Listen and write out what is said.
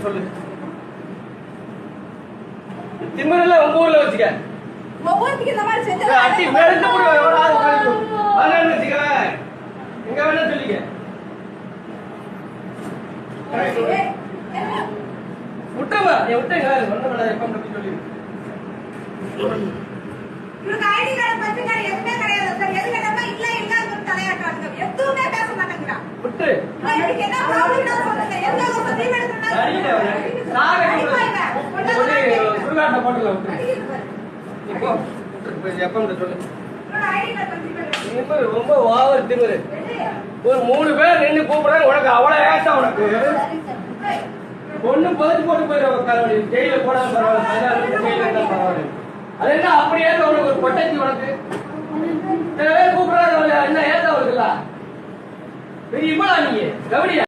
சொல்லு திமிரல உங்க ஊர்ல வச்சுக்க ஒவ்வொருத்துக்கு இந்த மாதிரி செஞ்சா அடி மேல போடு எவனாவது உட்கார்ந்து அதான் வச்சுக்க எங்க வேணா சொல்லிக்க விட்டுறமா நீ விட்டுங்க ஒண்ணு வேணா எப்ப அப்படி சொல்லி உங்களுக்கு ஐடி கார்டு பச்சை கார்டு எதுவுமே கிடையாது சார் எது கேட்டா இல்ல இல்ல தலையாட்டாங்க எதுவுமே பேச மாட்டேங்கிறா விட்டு இதுக்கு என்ன ப்ராப்ளம்னா சொல்லுங்க எந்த ஒரு பதிவு எடுத்தா சுடுகாட்ட போட்டுல விட்டு இப்போ எப்ப சொல்லு ரொம்ப ஓவர் திமிரு ஒரு 3 பேர் நின்று கூப்பிடுறாங்க உனக்கு அவ்வளவு ஏசா உனக்கு ஒண்ணு பதிச்சு போட்டு போயிடுவாங்க ஜெயில போடாம பரவாயில்ல அது என்ன அப்படியே உனக்கு ஒரு பொட்டச்சி உனக்கு கூப்பிடுறாங்க என்ன ஏசா உனக்குல்ல பெரிய நீங்க கவனியா